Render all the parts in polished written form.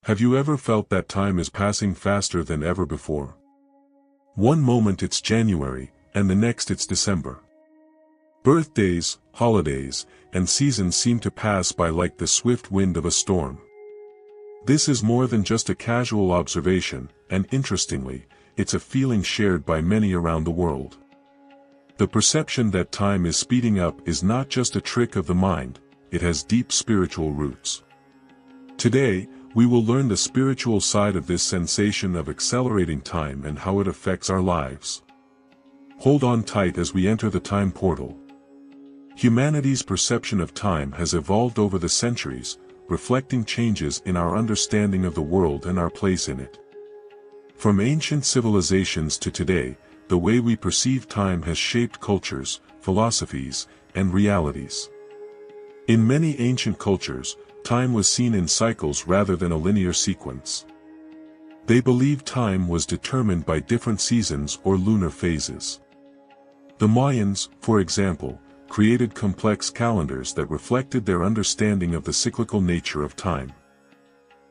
Have you ever felt that time is passing faster than ever before? One moment it's January, and the next it's December. Birthdays, holidays, and seasons seem to pass by like the swift wind of a storm. This is more than just a casual observation, and interestingly, it's a feeling shared by many around the world. The perception that time is speeding up is not just a trick of the mind, it has deep spiritual roots. Today, we will learn the spiritual side of this sensation of accelerating time and how it affects our lives. Hold on tight as we enter the time portal. Humanity's perception of time has evolved over the centuries, reflecting changes in our understanding of the world and our place in it. From ancient civilizations to today, the way we perceive time has shaped cultures, philosophies, and realities. In many ancient cultures, time was seen in cycles rather than a linear sequence. They believed time was determined by different seasons or lunar phases. The Mayans, for example, created complex calendars that reflected their understanding of the cyclical nature of time.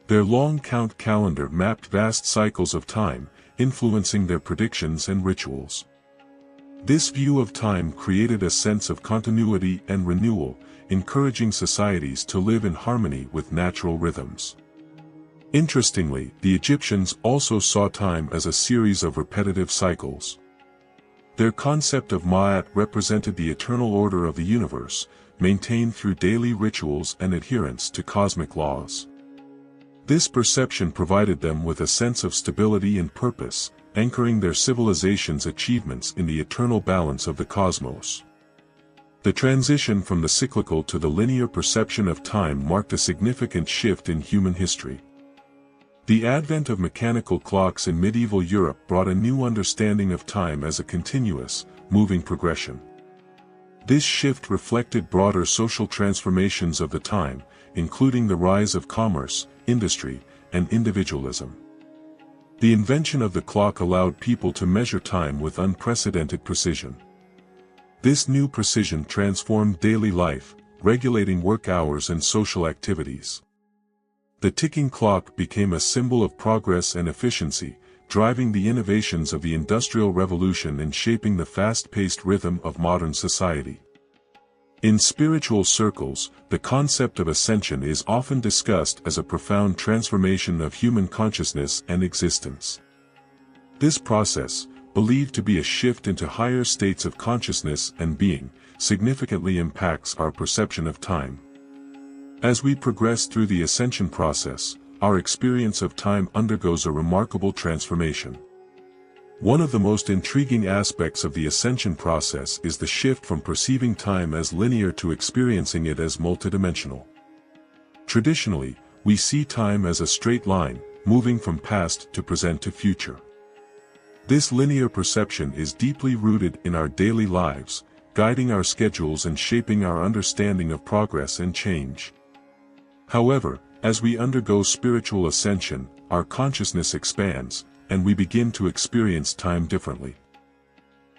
Their long count calendar mapped vast cycles of time, influencing their predictions and rituals. This view of time created a sense of continuity and renewal, encouraging societies to live in harmony with natural rhythms. Interestingly, the Egyptians also saw time as a series of repetitive cycles. Their concept of Ma'at represented the eternal order of the universe, maintained through daily rituals and adherence to cosmic laws. This perception provided them with a sense of stability and purpose, anchoring their civilization's achievements in the eternal balance of the cosmos. The transition from the cyclical to the linear perception of time marked a significant shift in human history. The advent of mechanical clocks in medieval Europe brought a new understanding of time as a continuous, moving progression. This shift reflected broader social transformations of the time, including the rise of commerce, industry, and individualism. The invention of the clock allowed people to measure time with unprecedented precision. This new precision transformed daily life, regulating work hours and social activities. The ticking clock became a symbol of progress and efficiency, driving the innovations of the Industrial Revolution and shaping the fast-paced rhythm of modern society. In spiritual circles, the concept of ascension is often discussed as a profound transformation of human consciousness and existence. This process, believed to be a shift into higher states of consciousness and being, significantly impacts our perception of time. As we progress through the ascension process, our experience of time undergoes a remarkable transformation. One of the most intriguing aspects of the ascension process is the shift from perceiving time as linear to experiencing it as multidimensional. Traditionally, we see time as a straight line, moving from past to present to future. This linear perception is deeply rooted in our daily lives, guiding our schedules and shaping our understanding of progress and change. However, as we undergo spiritual ascension, our consciousness expands, and we begin to experience time differently.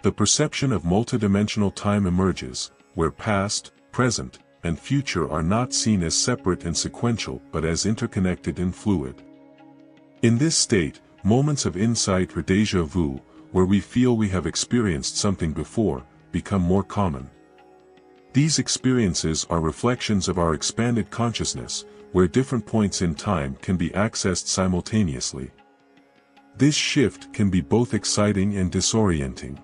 The perception of multidimensional time emerges, where past, present, and future are not seen as separate and sequential but as interconnected and fluid. In this state, moments of insight or déjà vu, where we feel we have experienced something before, become more common. These experiences are reflections of our expanded consciousness, where different points in time can be accessed simultaneously. This shift can be both exciting and disorienting.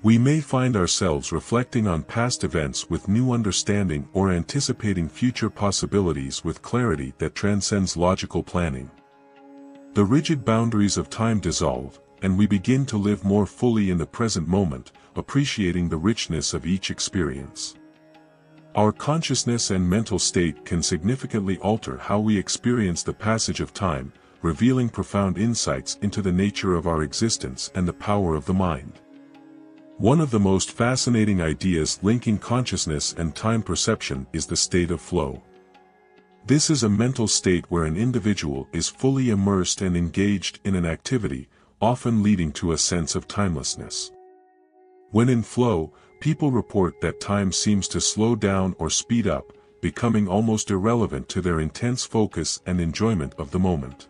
We may find ourselves reflecting on past events with new understanding or anticipating future possibilities with clarity that transcends logical planning. The rigid boundaries of time dissolve, and we begin to live more fully in the present moment, appreciating the richness of each experience. Our consciousness and mental state can significantly alter how we experience the passage of time, revealing profound insights into the nature of our existence and the power of the mind. One of the most fascinating ideas linking consciousness and time perception is the state of flow. This is a mental state where an individual is fully immersed and engaged in an activity, often leading to a sense of timelessness. When in flow, people report that time seems to slow down or speed up, becoming almost irrelevant to their intense focus and enjoyment of the moment.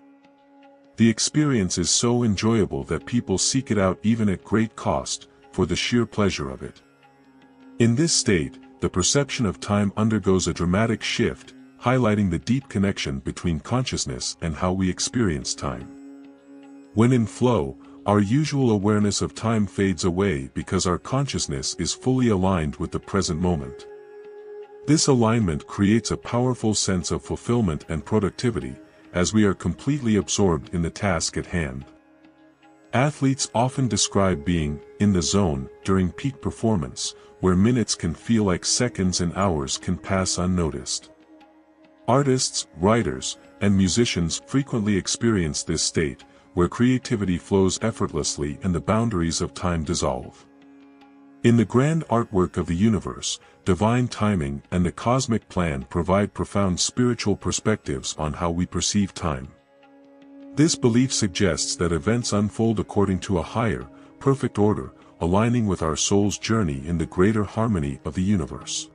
The experience is so enjoyable that people seek it out even at great cost, for the sheer pleasure of it. In this state, the perception of time undergoes a dramatic shift, highlighting the deep connection between consciousness and how we experience time. When in flow, our usual awareness of time fades away because our consciousness is fully aligned with the present moment. This alignment creates a powerful sense of fulfillment and productivity, as we are completely absorbed in the task at hand. Athletes often describe being in the zone during peak performance, where minutes can feel like seconds and hours can pass unnoticed. Artists, writers, and musicians frequently experience this state, where creativity flows effortlessly and the boundaries of time dissolve. In the grand artwork of the universe, divine timing and the cosmic plan provide profound spiritual perspectives on how we perceive time. This belief suggests that events unfold according to a higher, perfect order, aligning with our soul's journey in the greater harmony of the universe.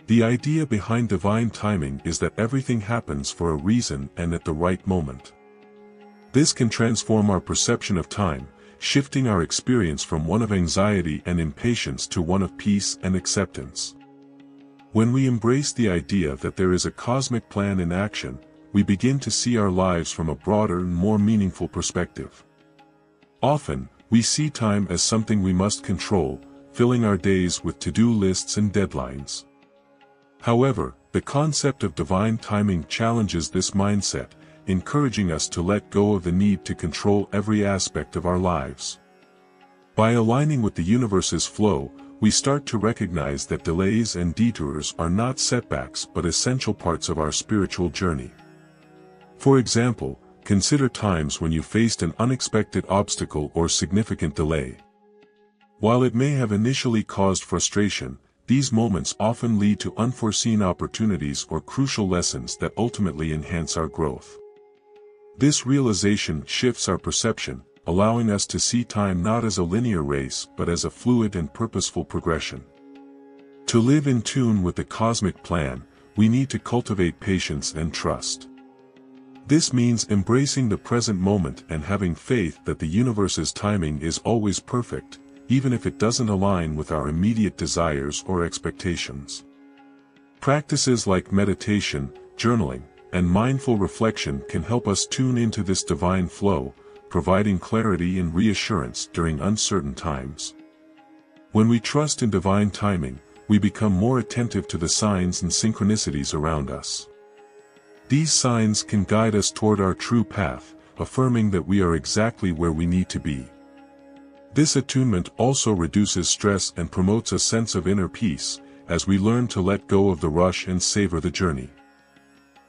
The idea behind divine timing is that everything happens for a reason and at the right moment. This can transform our perception of time, shifting our experience from one of anxiety and impatience to one of peace and acceptance. When we embrace the idea that there is a cosmic plan in action, we begin to see our lives from a broader and more meaningful perspective. Often, we see time as something we must control, filling our days with to-do lists and deadlines. However, the concept of divine timing challenges this mindset, encouraging us to let go of the need to control every aspect of our lives. By aligning with the universe's flow, we start to recognize that delays and detours are not setbacks but essential parts of our spiritual journey. For example, consider times when you faced an unexpected obstacle or significant delay. While it may have initially caused frustration, these moments often lead to unforeseen opportunities or crucial lessons that ultimately enhance our growth. This realization shifts our perception, allowing us to see time not as a linear race but as a fluid and purposeful progression. To live in tune with the cosmic plan, we need to cultivate patience and trust. This means embracing the present moment and having faith that the universe's timing is always perfect, even if it doesn't align with our immediate desires or expectations. Practices like meditation, journaling, and mindful reflection can help us tune into this divine flow, providing clarity and reassurance during uncertain times. When we trust in divine timing, we become more attentive to the signs and synchronicities around us. These signs can guide us toward our true path, affirming that we are exactly where we need to be. This attunement also reduces stress and promotes a sense of inner peace, as we learn to let go of the rush and savor the journey.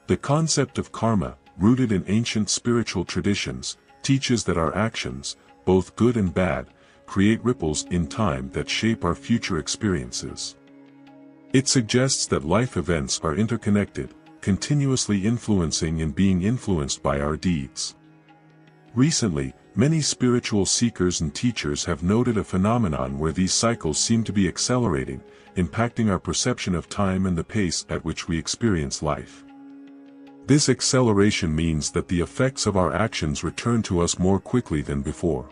The concept of karma, rooted in ancient spiritual traditions, teaches that our actions, both good and bad, create ripples in time that shape our future experiences. It suggests that life events are interconnected, continuously influencing and being influenced by our deeds. Recently, many spiritual seekers and teachers have noted a phenomenon where these cycles seem to be accelerating, impacting our perception of time and the pace at which we experience life. This acceleration means that the effects of our actions return to us more quickly than before.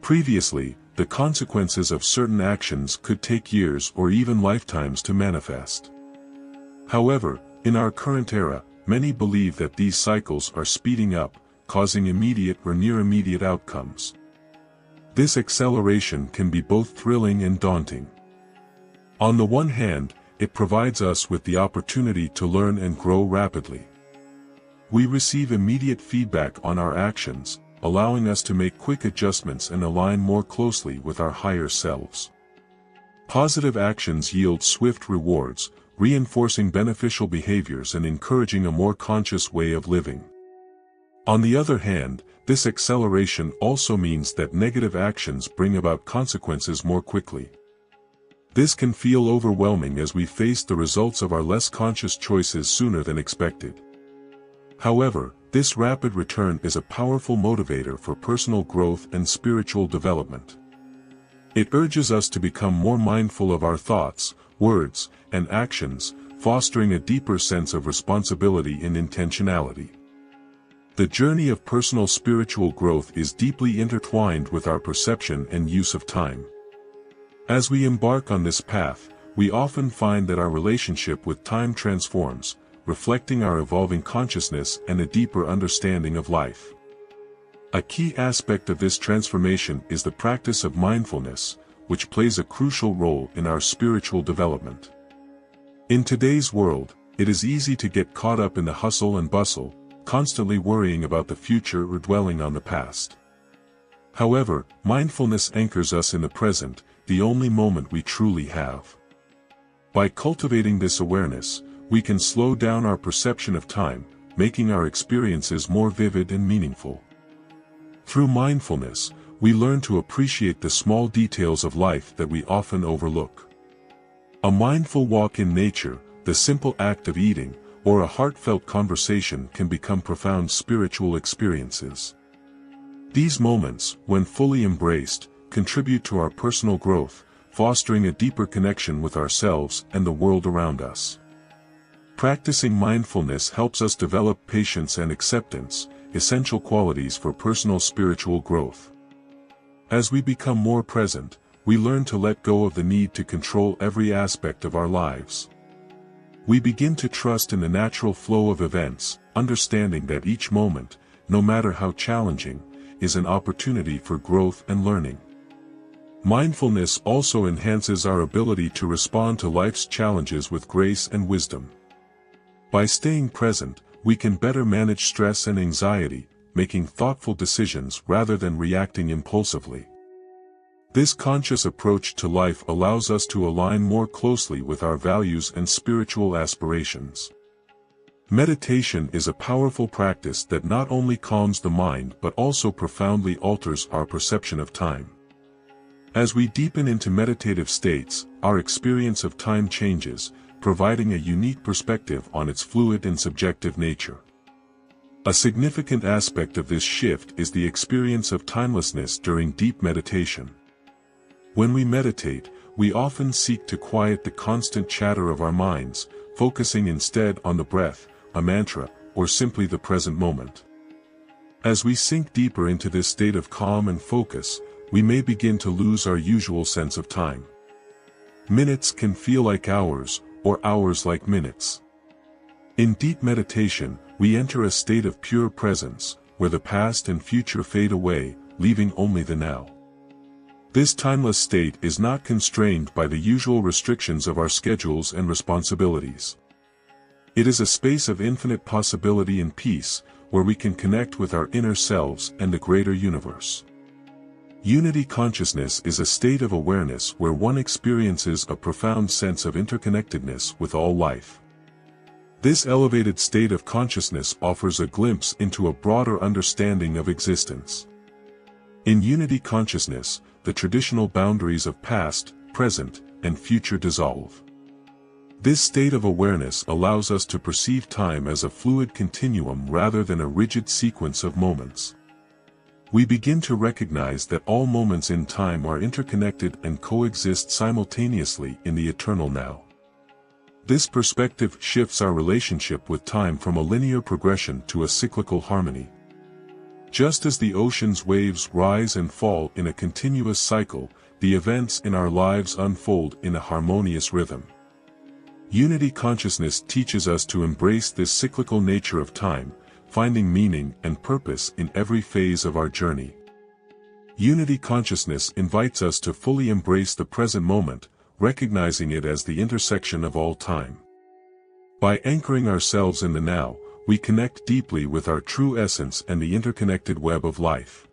Previously, the consequences of certain actions could take years or even lifetimes to manifest. However, in our current era, many believe that these cycles are speeding up, causing immediate or near-immediate outcomes. This acceleration can be both thrilling and daunting. On the one hand, it provides us with the opportunity to learn and grow rapidly. We receive immediate feedback on our actions, allowing us to make quick adjustments and align more closely with our higher selves. Positive actions yield swift rewards, reinforcing beneficial behaviors and encouraging a more conscious way of living. On the other hand, this acceleration also means that negative actions bring about consequences more quickly. This can feel overwhelming as we face the results of our less conscious choices sooner than expected. However, this rapid return is a powerful motivator for personal growth and spiritual development. It urges us to become more mindful of our thoughts, words, and actions, fostering a deeper sense of responsibility and intentionality. The journey of personal spiritual growth is deeply intertwined with our perception and use of time. As we embark on this path, we often find that our relationship with time transforms, reflecting our evolving consciousness and a deeper understanding of life. A key aspect of this transformation is the practice of mindfulness, which plays a crucial role in our spiritual development. In today's world, it is easy to get caught up in the hustle and bustle, constantly worrying about the future or dwelling on the past. However, mindfulness anchors us in the present, the only moment we truly have. By cultivating this awareness, we can slow down our perception of time, making our experiences more vivid and meaningful. Through mindfulness, we learn to appreciate the small details of life that we often overlook. A mindful walk in nature, the simple act of eating, or a heartfelt conversation can become profound spiritual experiences. These moments, when fully embraced, contribute to our personal growth, fostering a deeper connection with ourselves and the world around us. Practicing mindfulness helps us develop patience and acceptance, essential qualities for personal spiritual growth. As we become more present, we learn to let go of the need to control every aspect of our lives. We begin to trust in the natural flow of events, understanding that each moment, no matter how challenging, is an opportunity for growth and learning. Mindfulness also enhances our ability to respond to life's challenges with grace and wisdom. By staying present, we can better manage stress and anxiety, making thoughtful decisions rather than reacting impulsively. This conscious approach to life allows us to align more closely with our values and spiritual aspirations. Meditation is a powerful practice that not only calms the mind but also profoundly alters our perception of time. As we deepen into meditative states, our experience of time changes, providing a unique perspective on its fluid and subjective nature. A significant aspect of this shift is the experience of timelessness during deep meditation. When we meditate, we often seek to quiet the constant chatter of our minds, focusing instead on the breath, a mantra, or simply the present moment. As we sink deeper into this state of calm and focus, we may begin to lose our usual sense of time. Minutes can feel like hours, or hours like minutes. In deep meditation, we enter a state of pure presence, where the past and future fade away, leaving only the now. This timeless state is not constrained by the usual restrictions of our schedules and responsibilities. It is a space of infinite possibility and peace, where we can connect with our inner selves and the greater universe. Unity consciousness is a state of awareness where one experiences a profound sense of interconnectedness with all life. This elevated state of consciousness offers a glimpse into a broader understanding of existence. In unity consciousness, the traditional boundaries of past, present, and future dissolve. This state of awareness allows us to perceive time as a fluid continuum rather than a rigid sequence of moments. We begin to recognize that all moments in time are interconnected and coexist simultaneously in the eternal now. This perspective shifts our relationship with time from a linear progression to a cyclical harmony. Just as the ocean's waves rise and fall in a continuous cycle, the events in our lives unfold in a harmonious rhythm. Unity consciousness teaches us to embrace this cyclical nature of time, finding meaning and purpose in every phase of our journey. Unity consciousness invites us to fully embrace the present moment, recognizing it as the intersection of all time. By anchoring ourselves in the now, we connect deeply with our true essence and the interconnected web of life.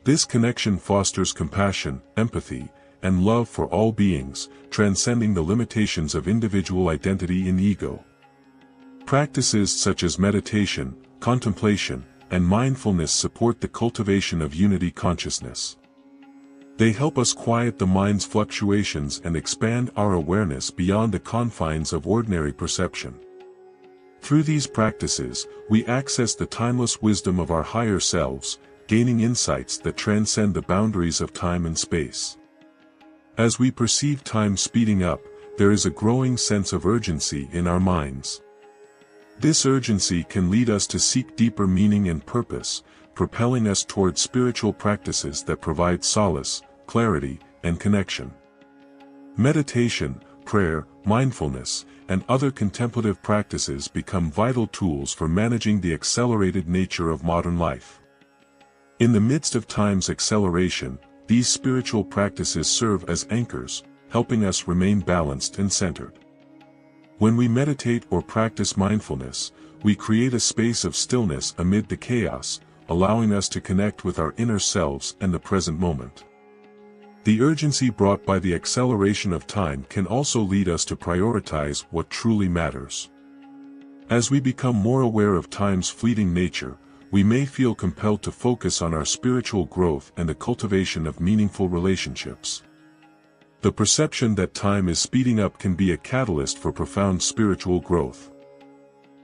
This connection fosters compassion, empathy, and love for all beings, transcending the limitations of individual identity and ego. Practices such as meditation, contemplation, and mindfulness support the cultivation of unity consciousness. They help us quiet the mind's fluctuations and expand our awareness beyond the confines of ordinary perception. Through these practices, we access the timeless wisdom of our higher selves, gaining insights that transcend the boundaries of time and space. As we perceive time speeding up, there is a growing sense of urgency in our minds. This urgency can lead us to seek deeper meaning and purpose, propelling us toward spiritual practices that provide solace, clarity, and connection. Meditation, prayer, mindfulness, and other contemplative practices become vital tools for managing the accelerated nature of modern life. In the midst of time's acceleration, these spiritual practices serve as anchors, helping us remain balanced and centered. When we meditate or practice mindfulness, we create a space of stillness amid the chaos, allowing us to connect with our inner selves and the present moment. The urgency brought by the acceleration of time can also lead us to prioritize what truly matters. As we become more aware of time's fleeting nature, we may feel compelled to focus on our spiritual growth and the cultivation of meaningful relationships. The perception that time is speeding up can be a catalyst for profound spiritual growth.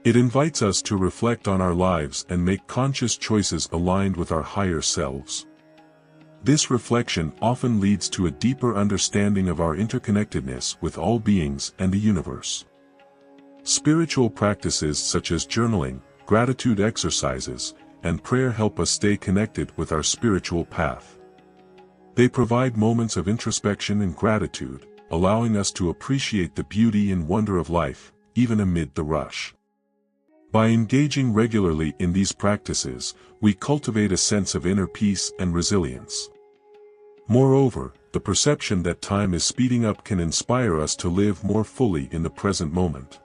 It invites us to reflect on our lives and make conscious choices aligned with our higher selves. This reflection often leads to a deeper understanding of our interconnectedness with all beings and the universe. Spiritual practices such as journaling, gratitude exercises, and prayer help us stay connected with our spiritual path. They provide moments of introspection and gratitude, allowing us to appreciate the beauty and wonder of life, even amid the rush. By engaging regularly in these practices, we cultivate a sense of inner peace and resilience. Moreover, the perception that time is speeding up can inspire us to live more fully in the present moment.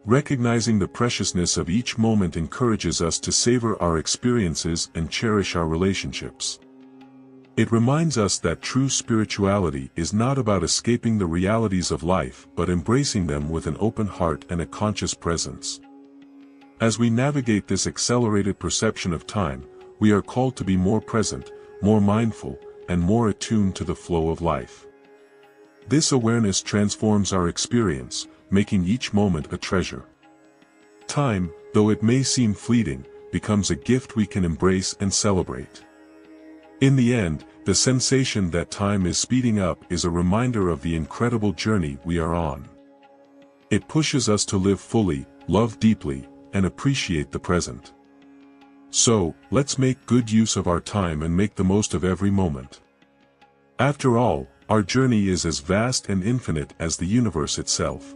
Recognizing the preciousness of each moment encourages us to savor our experiences and cherish our relationships. It reminds us that true spirituality is not about escaping the realities of life but embracing them with an open heart and a conscious presence. As we navigate this accelerated perception of time, we are called to be more present, more mindful, and more attuned to the flow of life. This awareness transforms our experience, making each moment a treasure. Time, though it may seem fleeting, becomes a gift we can embrace and celebrate. In the end, the sensation that time is speeding up is a reminder of the incredible journey we are on. It pushes us to live fully, love deeply, and appreciate the present. So, let's make good use of our time and make the most of every moment. After all, our journey is as vast and infinite as the universe itself.